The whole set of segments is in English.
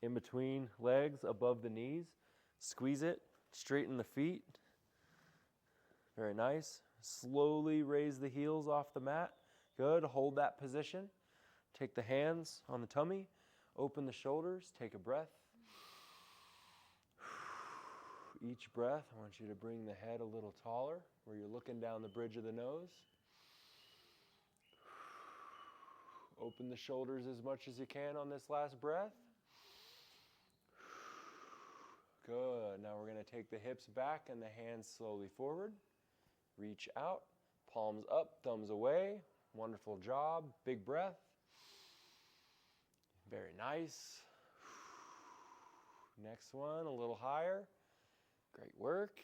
in between legs, above the knees. Squeeze it, straighten the feet. Very nice. Slowly raise the heels off the mat. Good, hold that position. Take the hands on the tummy, open the shoulders, take a breath. Each breath, I want you to bring the head a little taller, where you're looking down the bridge of the nose. Open the shoulders as much as you can on this last breath. Good. Now we're going to take the hips back and the hands slowly forward. Reach out, palms up, thumbs away. Wonderful job. Big breath. Very nice. Next one, a little higher. Great work.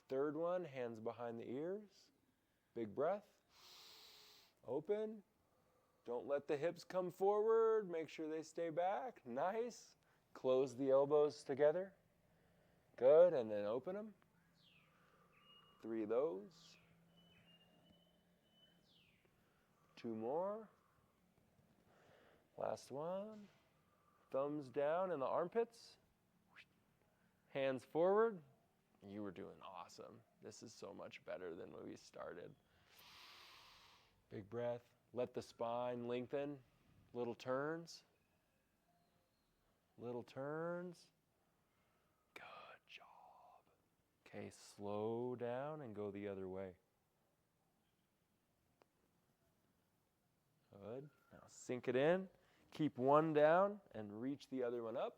Third one, hands behind the ears. Big breath. Open. Don't let the hips come forward. Make sure they stay back. Nice. Close the elbows together. Good, and then open them. 3 of those. 2 more. Last one. Thumbs down in the armpits. Hands forward. You were doing awesome. This is so much better than when we started. Big breath. Let the spine lengthen. Little turns. Little turns. Good job. Okay, slow down and go the other way. Good. Now sink it in. Keep one down and reach the other one up.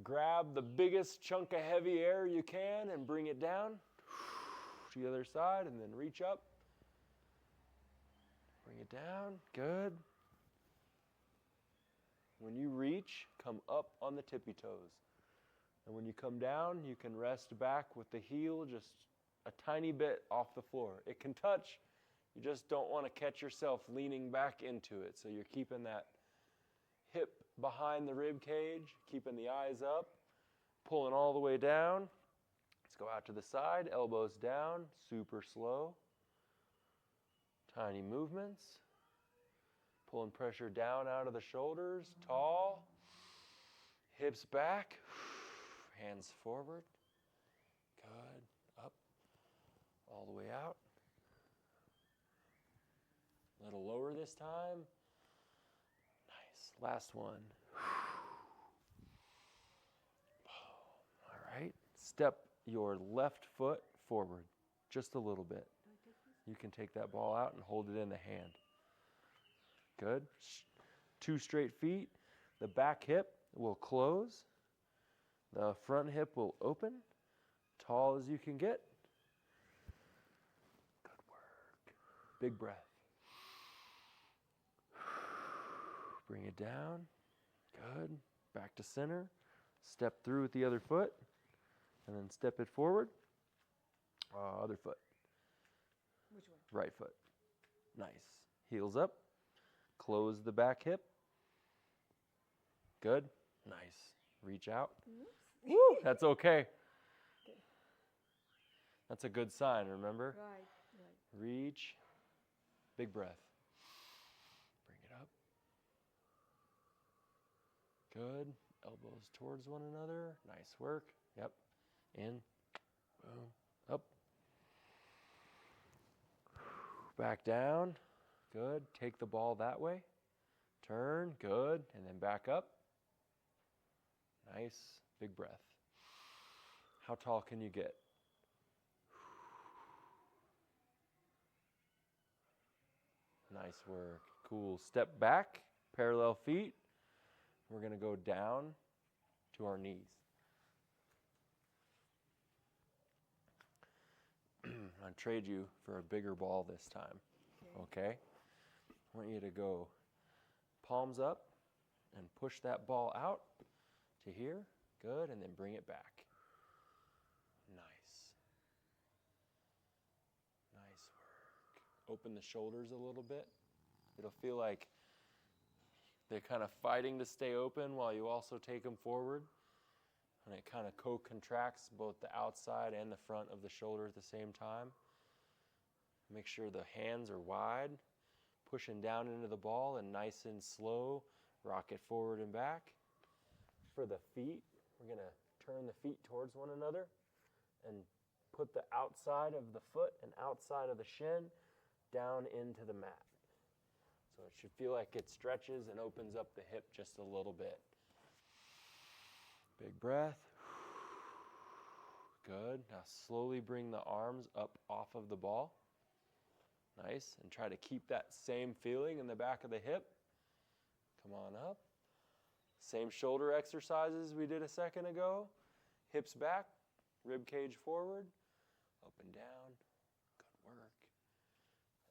Grab the biggest chunk of heavy air you can and bring it down to the other side, and then reach up. Bring it down. Good. When you reach, come up on the tippy toes. And when you come down, you can rest back with the heel just a tiny bit off the floor. It can touch. You just don't want to catch yourself leaning back into it. So you're keeping that hip behind the rib cage, keeping the eyes up, pulling all the way down. Let's go out to the side, elbows down, super slow. Tiny movements. Pulling pressure down out of the shoulders, tall. Hips back, hands forward. Good, up, all the way out. A little lower this time. Nice, last one. All right, step your left foot forward just a little bit. You can take that ball out and hold it in the hand. Good. 2 straight feet. The back hip will close. The front hip will open. Tall as you can get. Good work. Big breath. Bring it down. Good. Back to center. Step through with the other foot. And then step it forward. Other foot. Which one? Right foot. Nice. Heels up. Close the back hip. Good. Nice. Reach out. Woo, that's okay. That's a good sign, remember? Right. Reach. Big breath. Bring it up. Good. Elbows towards one another. Nice work. Yep. In. Boom. Up. Back down. Good. Take the ball that way. Turn. Good. And then back up. Nice. Big breath. How tall can you get? Nice work. Cool. Step back. Parallel feet. We're going to go down to our knees. I'll trade you for a bigger ball this time. Okay? I want you to go palms up and push that ball out to here. Good. And then bring it back. Nice. Nice work. Open the shoulders a little bit. It'll feel like they're kind of fighting to stay open while you also take them forward. And it kind of co-contracts both the outside and the front of the shoulder at the same time. Make sure the hands are wide. pushing down into the ball and nice and slow, rock it forward and back. For the feet, we're going to turn the feet towards one another and put the outside of the foot and outside of the shin down into the mat. So it should feel like it stretches and opens up the hip just a little bit. Big breath. Good. Now slowly bring the arms up off of the ball. Nice. And try to keep that same feeling in the back of the hip. Come on up. Same shoulder exercises we did a second ago. Hips back, rib cage forward, up and down. Good work.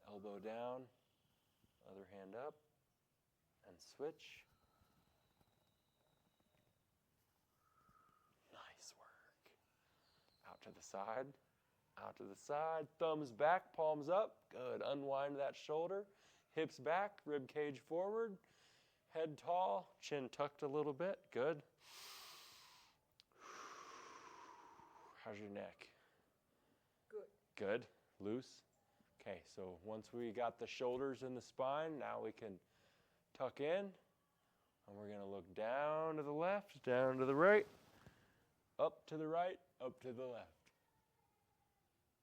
Elbow down, other hand up, and switch. Nice work. Out to the side, out to the side. Thumbs back, palms up. Good. Unwind that shoulder. Hips back, rib cage forward. Head tall, chin tucked a little bit. Good. How's your neck? Good. Good. Loose. Okay, so once we got the shoulders and the spine, now we can tuck in. And we're going to look down to the left, down to the right, up to the right, up to the left.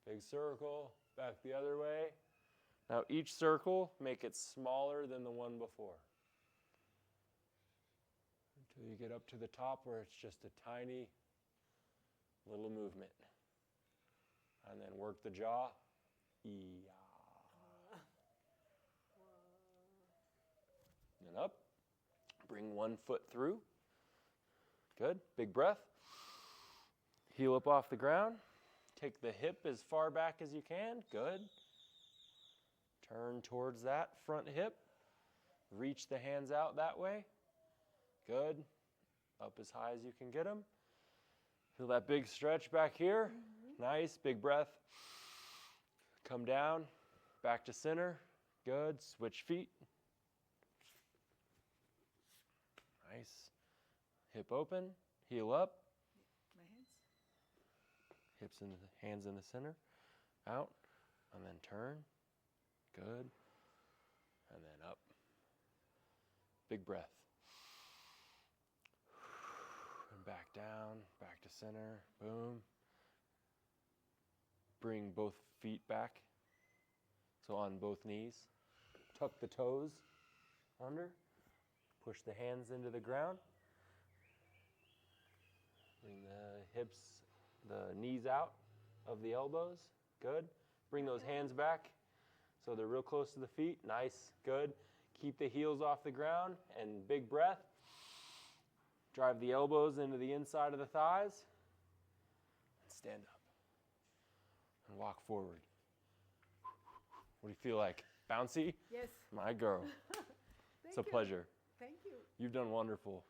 Big circle, back the other way. Now each circle, make it smaller than the one before. Until you get up to the top where it's just a tiny little movement. And then work the jaw. And up. Bring one foot through. Good. Big breath. Heel up off the ground. Take the hip as far back as you can. Good. Turn towards that front hip. Reach the hands out that way. Good. Up as high as you can get them. Feel that big stretch back here. Nice. Big breath. Come down. Back to center. Good. Switch feet. Nice. Hip open. Heel up. My hands. Hips and hands in the center. Out. And then turn. Good. And then up. Big breath. And back down. Back to center. Boom. Bring both feet back. So on both knees. Tuck the toes under. Push the hands into the ground. Bring the hips, the knees out of the elbows. Good. Bring those hands back so they're real close to the feet. Nice. Good. Keep the heels off the ground and big breath. Drive the elbows into the inside of the thighs. And stand up. And walk forward. What do you feel like? Bouncy? Yes. My girl. It's a pleasure. Thank you. You've done wonderful.